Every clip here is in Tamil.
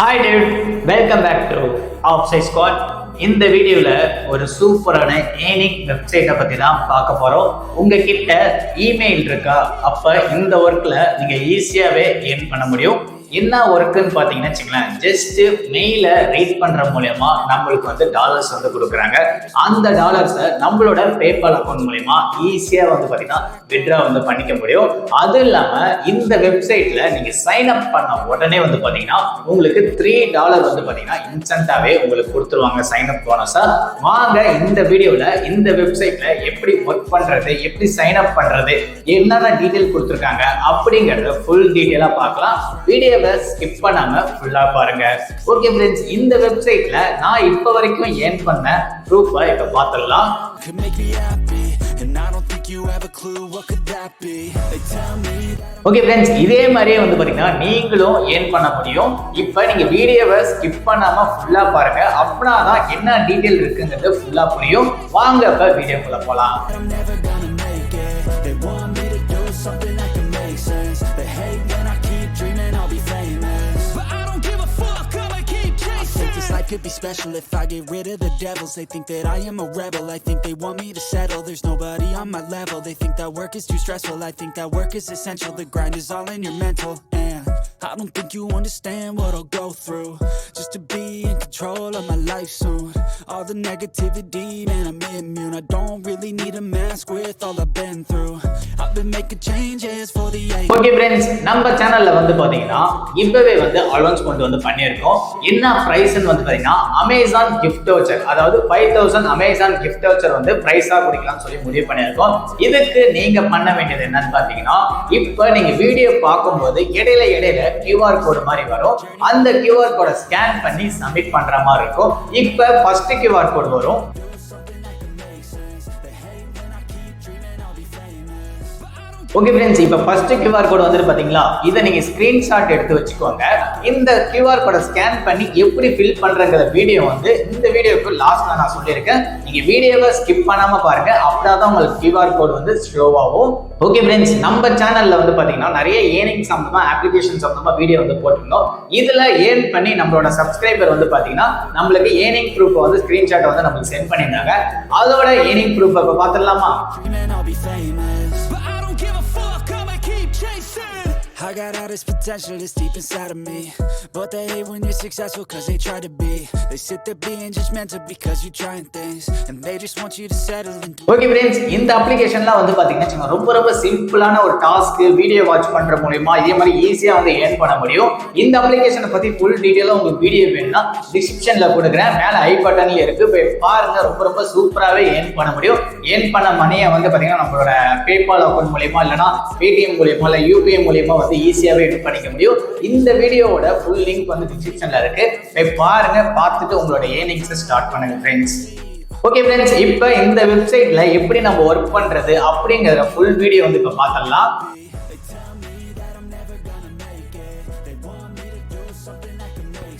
Hi dude, welcome back to Offside Squad. இந்த வீடியோவில் ஒரு சூப்பரான ஏர்னிங் வெப்சைட்டை பற்றி தான் பார்க்க போகிறோம். உங்ககிட்ட இமெயில் இருக்கா? அப்போ இந்த ஒர்க்கில் நீங்கள் ஈஸியாகவே ஏர்ன் பண்ண முடியும். என்ன ஒர்க்குன்னு பார்த்தீங்கன்னா வச்சுங்களேன், ஜஸ்ட் மெயிலை ரீட் பண்ணுற மூலயமா நம்மளுக்கு வந்து டாலர்ஸ் வந்து கொடுக்குறாங்க. அந்த டாலர்ஸை நம்மளோட பேபால் அக்கௌண்ட் மூலயமா ஈஸியாக வந்து பார்த்தீங்கன்னா வித்ட்ரா வந்து பண்ணிக்க முடியும். அது இல்லாமல் இந்த வெப்சைட்டில் நீங்கள் சைன் அப் பண்ண உடனே வந்து பார்த்தீங்கன்னா உங்களுக்கு $3 வந்து பார்த்தீங்கன்னா இன்ஸ்டன்ட்டாகவே உங்களுக்கு கொடுத்துருவாங்க சைன் அப் போனஸாக. வாங்க இந்த வீடியோவில் இந்த வெப்சைட்டில் எப்படி ஒர்க் பண்ணுறது, எப்படி சைன் அப் பண்ணுறது, என்னென்ன டீட்டெயில் கொடுத்துருக்காங்க அப்படிங்கிறத ஃபுல் டீட்டெயிலாக பார்க்கலாம். வீடியோ ஸ்கிப் பண்ணாம ஃபுல்லா பாருங்க. ஓகே फ्रेंड्स, இந்த வெப்சைட்ல நான் இப்ப வரைக்கும் ஏர்ன் பண்ண ப்ரூஃபை இப்ப பார்த்தறலாம். ஓகே फ्रेंड्स, இதே மாதிரியே வந்து பாத்தீங்கன்னா நீங்களும் ஏர்ன் பண்ண முடியும். இப்ப நீங்க வீடியோவை ஸ்கிப் பண்ணாம ஃபுல்லா பாருங்க. அப்படினாதான் என்ன டீடைல் இருக்குங்கிறது ஃபுல்லா புரியும். வாங்க இப்ப வீடியோக்குள்ள போலாம். Could be special if I get rid of the devils. They think that I am a rebel. I think they want me to settle. There's nobody on my level. They think that work is too stressful. I think that work is essential. The grind is all in your mental. And I don't think you understand what I'll go through just to be in control of my life soon. All the negativity, man, I'm immune. I don't really need a mask with all I've been through. I've been making changes for the age. Okay friends, நம்ம சேனல்ல வந்து பாத்தீங்கன்னா இப்பவே வந்து அனௌன்ஸ்மென்ட் வந்து பண்ணியிருக்கோம். என்ன பிரைஸ்னு வந்து பாத்தீங்கன்னா அமேசான் gift voucher, அதாவது 5000 அமேசான் gift voucher வந்து பிரைஸா கொடுக்கலாம்னு சொல்லி முடிவு பண்ணியிருக்கோம். இதுக்கு நீங்க பண்ண வேண்டியது என்னன்னு பாத்தீங்கன்னா, இப்போ நீங்க வீடியோ பார்க்கும்போது இடையில QR கோட் மாதிரி வரும். அந்த QR கோடை ஸ்கேன் பண்ணி சப்மிட் பண்ற மாதிரி இருக்கும். இப்போ ஃபர்ஸ்ட் QR கோட் வரும். ஓகே ஃப்ரெண்ட்ஸ், இப்போ ஃபர்ஸ்ட் QR கோட் வந்துட்டு பாத்தீங்களா, இதை நீங்க ஸ்கிரீன்ஷாட் எடுத்து வச்சுக்கோங்க. இந்த QR கோடை ஸ்கேன் பண்ணி எப்படி ஃபில் பண்றங்கிற வீடியோ வந்து இந்த வீடியோக்கு லாஸ்ட்ல நான் சொல்லியிருக்கேன். நீங்க வீடியோவை ஸ்கிப் பண்ணாம பாருங்க, அப்படிதான் உங்களுக்கு QR கோட் வந்து ஸ்லோவாகும். ஓகே ஃப்ரெண்ட்ஸ், நம்ம சேனல்ல வந்து பாத்தீங்கன்னா நிறைய ஏர்னிங் சம்பந்தமா அப்ளிகேஷன் சம்பந்தமா வீடியோ வந்து போட்டிருந்தோம். இதுல ஏர்ன் பண்ணி நம்மளோட சப்ஸ்கிரைபர் வந்து பாத்தீங்கன்னா நம்மளுக்கு ஏர்னிங் ப்ரூஃப் வந்து ஸ்கிரீன்ஷாட் வந்து நமக்கு சென்ட் பண்ணியிருந்தாங்க. அதோட ஏர்னிங் ப்ரூஃப் இப்ப பாத்துடலாமா? I got all this potential that's deep inside of me, but they hate when you're successful cause they try to be. They sit there being judgmental because you're trying things and they just want you to settle and do. Okay friends, இந்த அப்ளிகேஷன்ல வந்து பாத்தீங்கன்னா ரொம்ப சிம்பிளான ஒரு டாஸ்க் வீடியோ வாட்ச் பண்ற மூலமா இதே மாதிரி ஈஸியா வந்து ஏர்ன் பண்ண முடியும். இந்த அப்ளிகேஷனை பத்தி ஃபுல் டீடைலா உங்களுக்கு வீடியோ வேணும்னா டிஸ்கிரிப்ஷன்ல கொடுக்குறேன், மேல ஐ பட்டன்ல இருக்கு, போய் பாருங்க. ரொம்ப சூப்பராவே ஏர்ன் பண்ண முடியும். ஏர்ன் பண்ண மணியை வந்து பாத்தீங்கன்னா நம்மளோட பேபால் அக்கௌண்ட் மூலமா இல்லனா Paytm மூலமா இல்ல UPI மூலமா ஈஸியாவே எடிட் பண்ணிக்க முடியும். இந்த வீடியோவோட ஃபுல் லிங்க் வந்து டிஸ்கிரிப்ஷன்ல இருக்கு, போய் பாருங்க. பார்த்துட்டு உங்களோட ஏர்னிங்ஸ் ஸ்டார்ட் பண்ணுங்க ஃப்ரெண்ட்ஸ். ஓகே ஃப்ரெண்ட்ஸ், இப்போ இந்த வெப்சைட்ல எப்படி நம்ம ஒர்க் பண்றது அப்படிங்கிற ஃபுல் வீடியோ வந்து இப்போ பார்த்துடலாம்.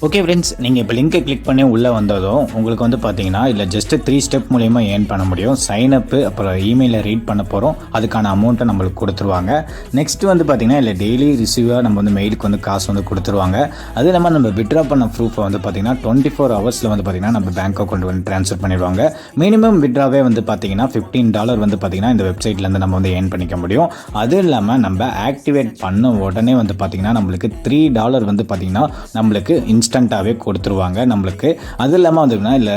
ஓகே ஃப்ரெண்ட்ஸ், நீங்கள் இப்போ லிங்கை கிளிக் பண்ணி உள்ளே வந்ததும் உங்களுக்கு வந்து பார்த்தீங்கன்னா இல்லை ஜஸ்ட் 3 ஸ்டெப் மூலிமா ஏர்ன் பண்ண முடியும். சைன் அப்பு, அப்புறம் இமெயிலில் ரீட் பண்ண போகிறோம், அதுக்கான அமௌண்ட்டை நம்மளுக்கு கொடுத்துருவாங்க. நெக்ஸ்ட் வந்து பார்த்தீங்கன்னா இல்லை டெய்லி ரிசீவாக நம்ம வந்து மெயிலுக்கு வந்து காசு வந்து கொடுத்துருவாங்க. அது இல்லாமல் நம்ம வித்ட்ரா பண்ண ப்ரூஃபை வந்து பார்த்தீங்கன்னா 24 ஹவர்ஸில் வந்து பார்த்தீங்கன்னா நம்ம பேங்க் அக்கௌண்ட் வந்து ட்ரான்ஸ்ஃபர் பண்ணிடுவாங்க. மினிமம் வித்ட்ராவே வந்து பார்த்தீங்கன்னா $15 வந்து பார்த்தீங்கன்னா இந்த வெப்சைட்லேருந்து நம்ம வந்து ஏர்ன் பண்ணிக்க முடியும். அது இல்லாமல் நம்ம ஆக்டிவேட் பண்ண உடனே வந்து பார்த்தீங்கன்னா நம்மளுக்கு $3 வந்து பார்த்தீங்கன்னா நம்மளுக்கு இன்ஸ்டன்ட்டாகவே கொடுத்துருவாங்க நம்மளுக்கு. அது இல்லாமல் வந்து இல்லை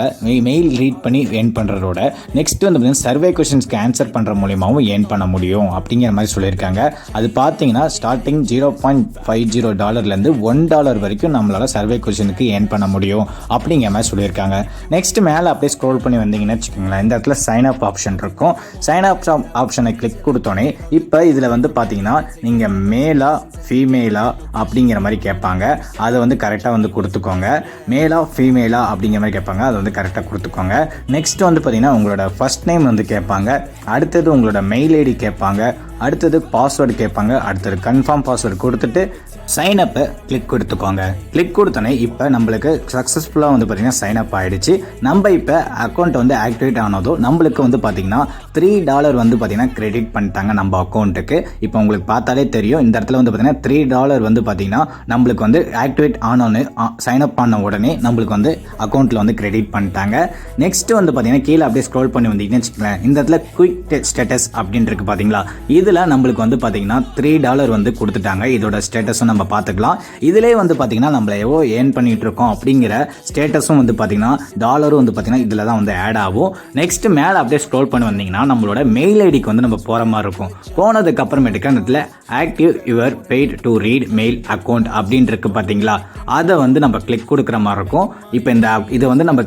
மெயில் ரீட் பண்ணி ஏர்ன் பண்ணுறதோட நெக்ஸ்ட் வந்து பார்த்தீங்கன்னா சர்வே கொஸ்டின்ஸ்க்கு ஆன்சர் பண்ணுற மூலியமாகவும் ஏர்ன் பண்ண முடியும் அப்படிங்கிற மாதிரி சொல்லியிருக்காங்க. அது பார்த்தீங்கன்னா ஸ்டார்டிங் $0.50 $1 வரைக்கும் நம்மளால் சர்வே கொஸ்டினுக்கு ஏர்ன் பண்ண முடியும் அப்படிங்கிற மாதிரி சொல்லியிருக்காங்க. நெக்ஸ்ட் மேலே அப்படியே ஸ்க்ரோல் பண்ணி வந்தீங்கன்னு வச்சுக்கோங்களேன், இந்த இடத்துல சைன் அப் ஆப்ஷன் இருக்கும். சைன் அப் ஆப்ஷனை கிளிக் கொடுத்தோன்னே இப்போ இதில் வந்து பார்த்தீங்கன்னா நீங்கள் மேலா ஃபீமேலா அப்படிங்கிற மாதிரி கேட்பாங்க. அதை வந்து கரெக்டாக வந்து கொடுத்துக்கோங்க. மேலா ஃபீமேலா அப்படிங்கிற மாதிரி கேட்பாங்க, அதை வந்து கரெக்டாக கொடுத்துக்கோங்க. நெக்ஸ்ட் வந்து பார்த்தீங்கன்னா உங்களோட ஃபர்ஸ்ட் நேம் வந்து கேட்பாங்க. அடுத்தது உங்களோட மெயில் ஐடி கேட்பாங்க. அடுத்தது பாஸ்வேர்டு கேட்பாங்க. அடுத்தது கன்ஃபார்ம் பாஸ்வேர்டு கொடுத்துட்டு சைன் அப்பை கிளிக் கொடுத்துக்கோங்க. கிளிக் கொடுத்தோன்னே இப்போ நம்மளுக்கு சக்ஸஸ்ஃபுல்லாக வந்து பார்த்திங்கன்னா சைன் அப் ஆகிடுச்சு. நம்ம இப்போ அக்கௌண்ட் வந்து ஆக்டிவேட் ஆனதோ நம்மளுக்கு வந்து பார்த்திங்கன்னா $3 வந்து பார்த்திங்கன்னா கிரெடிட் பண்ணிட்டாங்க நம்ம அக்கௌண்ட்டுக்கு. இப்போ உங்களுக்கு பார்த்தாலே தெரியும், இந்த இடத்துல வந்து பார்த்திங்கன்னா $3 வந்து பார்த்திங்கன்னா நம்மளுக்கு வந்து ஆக்டிவேட் ஆனோன்னு சைன் அப் பண்ண உடனே நம்மளுக்கு வந்து அக்கௌண்ட்டில் வந்து கிரெடிட் பண்ணிட்டாங்க. நெக்ஸ்ட்டு வந்து பார்த்திங்கன்னா கீழே அப்படியே ஸ்க்ரோல் பண்ணி வந்தீங்கன்னு வச்சுக்கோங்களேன், இந்த இடத்துல குயிக் ஸ்டேட்டஸ் அப்படின்ட்டு பார்த்தீங்களா, இதில் நம்மளுக்கு வந்து பார்த்திங்கன்னா $3 வந்து கொடுத்துட்டாங்க. இதோட ஸ்டேட்டஸும் நம்ம பார்த்துக்கலாம். இதிலே வந்து பார்த்திங்கன்னா நம்மள எவ்வளோ ஏர்ன் பண்ணிகிட்டு இருக்கோம் அப்படிங்கிற ஸ்டேட்டஸும் வந்து பார்த்திங்கன்னா டாலரும் வந்து பார்த்திங்கன்னா இதில் தான் வந்து ஆட் ஆகும். நெக்ஸ்ட் மேலே அப்படியே ஸ்க்ரோல் பண்ணி வந்தீங்கன்னா நம்மளோட மெயில் ஐடிக்கு வந்து நம்ம போகிற மாதிரி இருக்கும். போனதுக்கு அப்புறமேட்டுக்கு அந்த இடத்துல active your paid to read mail account அப்படின்ட்டு பார்த்தீங்களா, அதை வந்து நம்ம கிளிக் கொடுக்குற மாதிரி இருக்கும். இப்போ இதை வந்து நம்ம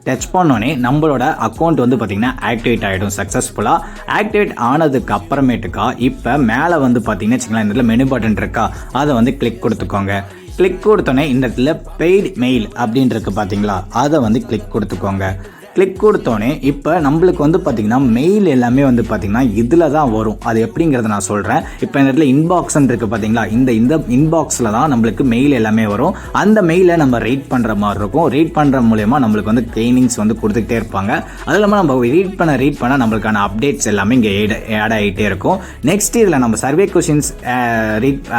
டச் பண்ணோன்னே நம்மளோட அக்கௌண்ட் வந்து பார்த்திங்கன்னா ஆக்டிவேட் ஆகிடும். சக்ஸஸ்ஃபுல்லாக ஆக்டிவேட் ஆனதுக்கு அப்புறமேட்டுக்கா இப்போ மேலே வந்து பார்த்திங்கன்னா வச்சுக்கலாம், இந்த இடத்துல மெனு பட்டன் இருக்கா, அதை வந்து கிளிக் கொடுத்துக்கோங்க. கிளிக் கொடுத்தோன்னே இந்த இடத்துல பெய்டு மெயில் அப்படின்ட்டு பார்த்தீங்களா, அதை வந்து கிளிக் கொடுத்துக்கோங்க. கிளிக் கொடுத்தோன்னே இப்போ நம்மளுக்கு வந்து பார்த்திங்கன்னா மெயில் எல்லாமே வந்து பார்த்திங்கன்னா இதில் தான் வரும். அது எப்படிங்கிறத நான் சொல்கிறேன். இப்போ இந்த இடத்துல இன்பாக்ஸ்ன்னு இருக்குது பார்த்தீங்களா, இந்த இன்பாக்ஸில் தான் நம்மளுக்கு மெயில் எல்லாமே வரும். அந்த மெயிலை நம்ம ரீட் பண்ணுற மாதிரி இருக்கும். ரீட் பண்ணுற மூலயமா நம்மளுக்கு வந்து ட்ரைனிங்ஸ் வந்து கொடுத்துக்கிட்டே இருப்பாங்க. அது இல்லாமல் நம்ம ரீட் பண்ண நம்மளுக்கான அப்டேட்ஸ் எல்லாமே இங்கே ஆட் ஆகிட்டே இருக்கும். நெக்ஸ்ட் இதில் நம்ம சர்வே கொஷின்ஸ்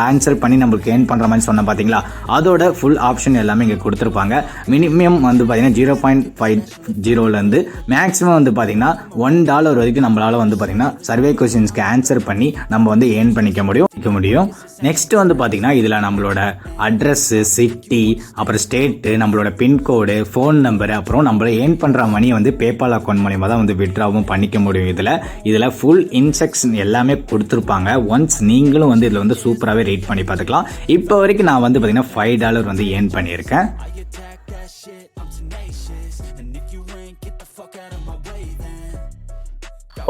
ஆன்சர் பண்ணி நம்மளுக்கு ஏர்ன் பண்ணுற மாதிரி சொன்ன பார்த்தீங்களா, அதோட ஃபுல் ஆப்ஷன் எல்லாமே இங்கே கொடுத்துருப்பாங்க. மினிமம் வந்து பார்த்திங்கன்னா 0.50 இருந்து மேக்ஸிமம் வந்து பார்த்தீங்கன்னா $1 வரைக்கும் நம்மளால வந்து பார்த்தீங்கன்னா சர்வே கொஸ்டின்ஸ்க்கு ஆன்சர் பண்ணி நம்ம வந்து ஏர்ன் பண்ணிக்க முடியும். நெக்ஸ்ட் வந்து பார்த்தீங்கன்னா இதில் நம்மளோட அட்ரஸ்ஸு, சிட்டி, அப்புறம் ஸ்டேட்டு, நம்மளோட பின்கோடு, ஃபோன் நம்பரு, அப்புறம் நம்மள ஏர்ன் பண்ணுற மணியை வந்து பேபால் அக்கௌண்ட் மூலியமாக தான் வந்து வித்ட்ராவும் பண்ணிக்க முடியும். இதில் ஃபுல் இன்ஸ்ட்ரக்ஷன் எல்லாமே கொடுத்துருப்பாங்க. ஒன்ஸ் நீங்களும் வந்து இதில் வந்து சூப்பராகவே ரீட் பண்ணி பார்த்துக்கலாம். இப்போ வரைக்கும் நான் வந்து பார்த்தீங்கன்னா $5 வந்து ஏர்ன் பண்ணியிருக்கேன்.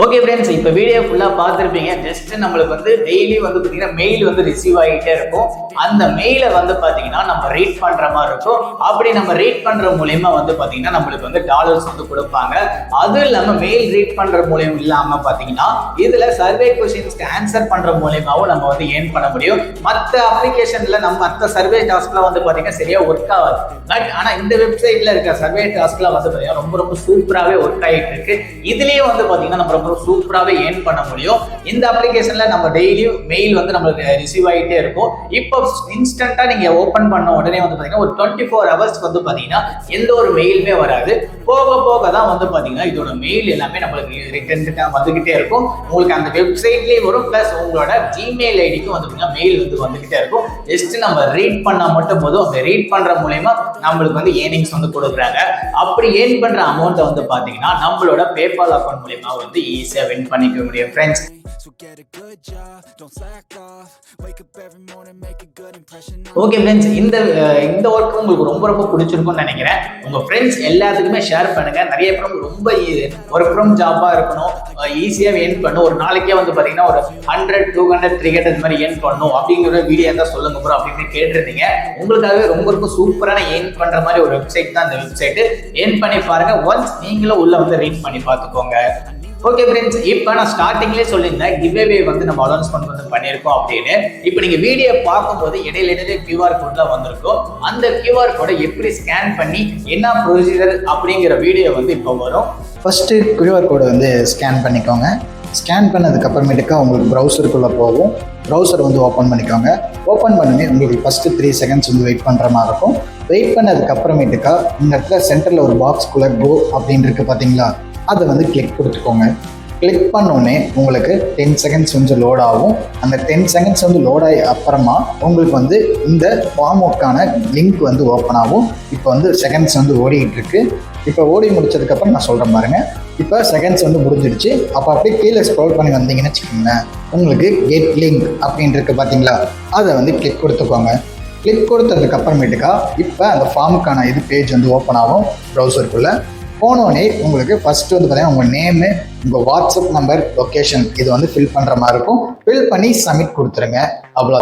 ஓகே ஃப்ரெண்ட்ஸ், இப்போ வீடியோ ஃபுல்லாக பார்த்துருப்பீங்க. ஜஸ்ட் நம்மளுக்கு வந்து டெய்லி வந்து பார்த்தீங்கன்னா மெயில் வந்து ரிசீவ் ஆகிட்டே இருக்கும். அந்த மெயிலை வந்து பார்த்தீங்கன்னா நம்ம ரீட் பண்ணுற மாதிரி இருக்கும். அப்படி நம்ம ரீட் பண்ணுற மூலயமா வந்து பார்த்தீங்கன்னா நம்மளுக்கு வந்து டாலர்ஸ் வந்து கொடுப்பாங்க. அதுவும் இல்லாமல் மெயில் ரீட் பண்ணுற மூலியம் இல்லாமல் பார்த்தீங்கன்னா இதில் சர்வே கொஸ்டின்ஸ்க்கு ஆன்சர் பண்ணுற மூலியமாகவும் நம்ம வந்து ஏர்ன் பண்ண முடியும். மற்ற அப்ளிகேஷனில் நம்ம மற்ற சர்வே டாஸ்க்லாம் வந்து பார்த்தீங்கன்னா சரியாக ஒர்க் ஆகாது. பட் ஆனால் இந்த வெப்சைட்டில் இருக்க சர்வே டாஸ்க்லாம் வந்து பார்த்தீங்கன்னா ரொம்ப சூப்பராகவே ஒர்க் ஆகிட்டு இருக்கு. இதுலேயே வந்து பார்த்தீங்கன்னா நம்ம சூப்பராகவே ஏர்ன் பண்ண முடியும். இந்த அப்ளிகேஷன்ல நம்ம டெய்லியும் மெயில் வந்து நம்மளுக்கு ரிசீவ் ஆகிட்டே இருக்கும். இப்போ இன்ஸ்டன்டா நீங்க ஓபன் பண்ண உடனே வந்து பாத்தீங்கன்னா ஒரு 24 ஹவர்ஸ் வந்து பாத்தீங்கன்னா எந்த ஒரு மெயிலுமே வராது. போக தான் வந்து பாத்தீங்கன்னா இதோட மெயில் எல்லாமே நம்மளுக்கு ரிட்டர்ன் வந்துகிட்டே இருக்கும். உங்களுக்கு அந்த வெப்சைட்லயே வரும். பிளஸ் உங்களோட ஜிமெயில் ஐடிக்கும் வந்து பாத்தீங்கன்னா மெயில் வந்து வந்துகிட்டே இருக்கும். ஜஸ்ட் நம்ம ரீட் பண்ணா மட்டும் போதும். அந்த ரீட் பண்ற மூலமா நம்மளுக்கு வந்து ஏர்னிங்ஸ் வந்து கொடுக்குறாங்க. அப்படி ஏர்ன் பண்ற அமௌண்ட் வந்து பாத்தீங்கன்னா நம்மளோட பேபால் அக்கௌண்ட் மூலமா வந்து ஈஸியா வின் பண்ணிக்க முடியும் ஃப்ரெண்ட்ஸ். ஓகே ஃப்ரெண்ட்ஸ், இந்த ஒர்க் உங்களுக்கு ரொம்ப பிடிச்சிருக்கும்னு நினைக்கிறேன். உங்க ஃப்ரெண்ட்ஸ் எல்லாத்துக்குமே ஷேர் பண்ணுங்க. நிறைய பேர் ரொம்ப ஒர்க் ஃப்ரம் ஜாபா இருக்கணும், ஈஸியா ஏர்ன் பண்ணும், ஒரு நாளைக்கே வந்து பாத்தீங்கன்னா ஒரு 100, 200, 300 இந்த மாதிரி ஏர்ன் பண்ணும் அப்படிங்கிற வீடியோ தான் சொல்லுங்க ப்ரோ அப்படின்னு கேட்டிருந்தீங்க. உங்களுக்காகவே ரொம்ப சூப்பரான ஏர்ன் பண்ற மாதிரி ஒரு வெப்சைட் தான் இந்த வெப்சைட். ஏர்ன் பண்ணி பாருங்க. ஒன்ஸ் நீங்களும் உள்ள வந்து ரீட் பண்ணி பார்த்துக்கோங்க. ஓகே ஃப்ரெண்ட்ஸ், இப்போ நான் ஸ்டார்டிங்லேயே சொல்லியிருந்தேன் கிவ்அவே வந்து நம்ம அனௌன்ஸ்மெண்ட் வந்து பண்ணியிருக்கோம் அப்படின்னு. இப்போ நீங்கள் வீடியோ பார்க்கும்போது இடையில QR கோட்லாம் வந்திருக்கும். அந்த QR கோடை எப்படி ஸ்கேன் பண்ணி என்ன ப்ரொசீஜர் அப்படிங்கிற வீடியோ வந்து இப்போ வரும். ஃபஸ்ட்டு QR கோடை வந்து ஸ்கேன் பண்ணிக்கோங்க. ஸ்கேன் பண்ணதுக்கு அப்புறமேட்டுக்கா உங்களுக்கு ப்ரௌசருக்குள்ளே போகும். ப்ரௌசர் வந்து ஓப்பன் பண்ணிக்கோங்க. ஓப்பன் பண்ணி உங்களுக்கு ஃபஸ்ட்டு 3 செகண்ட்ஸ் வந்து வெயிட் பண்ணுற மாதிரி இருக்கும். வெயிட் பண்ணதுக்கு அப்புறமேட்டுக்கா இந்த இடத்துல சென்டரில் ஒரு பாக்ஸ்குள்ளே கோ அப்படின்னு இருக்குது பார்த்தீங்களா, அதை வந்து கிளிக் கொடுத்துக்கோங்க. கிளிக் பண்ணோடனே உங்களுக்கு 10 செகண்ட்ஸ் வந்து லோட் ஆகும். அந்த 10 செகண்ட்ஸ் வந்து லோட் ஆகி அப்புறமா உங்களுக்கு வந்து இந்த ஃபார்முக்கான லிங்க் வந்து ஓப்பன் ஆகும். இப்போ வந்து செகண்ட்ஸ் வந்து ஓடிக்கிட்டு இருக்கு. இப்போ ஓடி முடிச்சதுக்கப்புறம் நான் சொல்கிறேன் பாருங்க. இப்போ செகண்ட்ஸ் வந்து முடிஞ்சிடுச்சு. அப்போ அப்படியே கீழே ஸ்க்ரோல் பண்ணி வந்தீங்கன்னு வச்சுக்கோங்களேன், உங்களுக்கு கெட் லிங்க் அப்படின்னு இருக்கு பார்த்தீங்களா, அதை வந்து கிளிக் கொடுத்துக்கோங்க. கிளிக் கொடுத்ததுக்கு அப்புறமேட்டுக்கா இப்போ அந்த ஃபார்முக்கான பேஜ் வந்து ஓப்பன் ஆகும். ப்ரௌசருக்குள்ளே போனோடனே உங்களுக்கு ஃபஸ்ட்டு வந்து பார்த்தீங்கன்னா உங்கள் நேமு, உங்கள் வாட்ஸ்அப் நம்பர், லொக்கேஷன் இது வந்து ஃபில் பண்ணுற மாதிரி இருக்கும். ஃபில் பண்ணி சப்மிட் கொடுத்துருங்க. அவ்வளோ.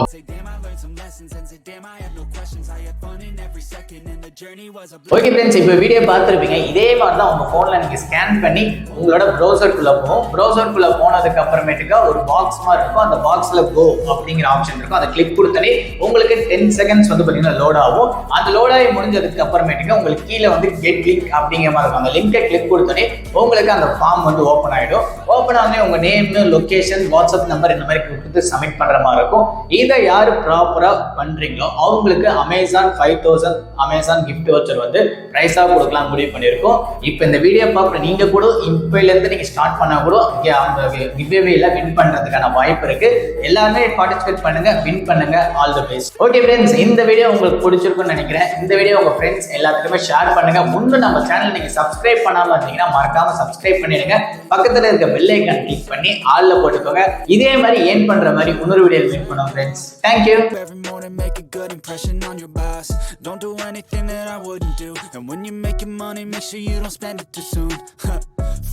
lessons ends it, damn I have no questions. I had fun in every second and the journey was a okay friends, இப்போ வீடியோ பார்த்துருப்பீங்க. இதே மாதிரி தான் உங்கள் ஃபோனில் நீங்கள் ஸ்கேன் பண்ணி உங்களோட ப்ரௌசருக்குள்ளே போகும். ப்ரௌசருக்குள்ளே போனதுக்கு அப்புறமேட்டுக்கா ஒரு பாக்ஸ் மாதிரி இருக்கும். அந்த பாக்ஸில் கோ அப்படிங்கிற ஆப்ஷன் இருக்கும். அதை கிளிக் கொடுத்தாலே உங்களுக்கு 10 செகண்ட்ஸ் வந்து பார்த்தீங்கன்னா லோட் ஆகும். அந்த லோட் ஆகி முடிஞ்சதுக்கு அப்புறமேட்டுக்கா உங்களுக்கு கீழே வந்து கெட் லிங்க் அப்படிங்கிற மாதிரி இருக்கும். அந்த லிங்கை கிளிக் கொடுத்தாலே உங்களுக்கு அந்த ஃபார்ம் வந்து ஓப்பன் ஆகிடும். ஓப்பன் ஆனே உங்கள் நேம், லொக்கேஷன், வாட்ஸ்அப் நம்பர் இந்த மாதிரி கொடுத்து சப்மிட் பண்ணுற மாதிரி இருக்கும். இதை யார் ப்ராப்பராக பண்ணுறீங்களோ அவங்களுக்கு அமேசான் 5000 அமேசான் கிஃப்ட் வச்சர் வந்து பிரைஸாக கொடுக்கலாம் முடிவு பண்ணியிருக்கோம். இப்போ இந்த வீடியோ பார்க்குற நீங்கள் கூட இப்போலேருந்து நீங்கள் ஸ்டார்ட் பண்ணால் கூட அந்த கிவ்வேல வின் பண்ணுறதுக்கான வாய்ப்பு இருக்கு. எல்லாருமே பார்ட்டிசிபேட் பண்ணுங்க, வின் பண்ணுங்க. All the best. Okay friends, இந்த வீடியோ உங்களுக்கு பிடிச்சிருக்குன்னு நினைக்கிறேன். இந்த வீடியோ உங்கள் ஃப்ரெண்ட்ஸ் எல்லாத்துக்குமே ஷேர் பண்ணுங்க. முன்னும் நம்ம சேனல் நீங்கள் சப்ஸ்கிரைப் பண்ணாமல் இருந்தீங்கன்னா மறக்காம சப்ஸ்கிரைப் பண்ணிடுங்க. பக்கத்தில் இருக்க பெல் ஐக்கான் கிளிக் பண்ணி ஆல்ல போட்டுக்கோங்க. இதே மாதிரி ஏன் பண்ற மாதிரி இன்னொரு வீடியோ மீட் பண்ணோம் friends. Thank you. Every morning make a good impression on your boss. Don't do anything that I wouldn't do. And when you're making money, make sure you don't spend it too soon.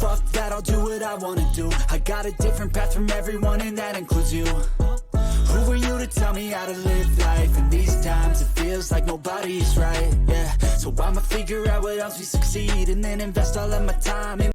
Fuck that, I'll do what I wanna do. I got a different path from everyone and that includes you. Who are you to tell me how to live life? In these times it feels like nobody is right, yeah. So I'ma figure out what else we succeed and then invest all of my time in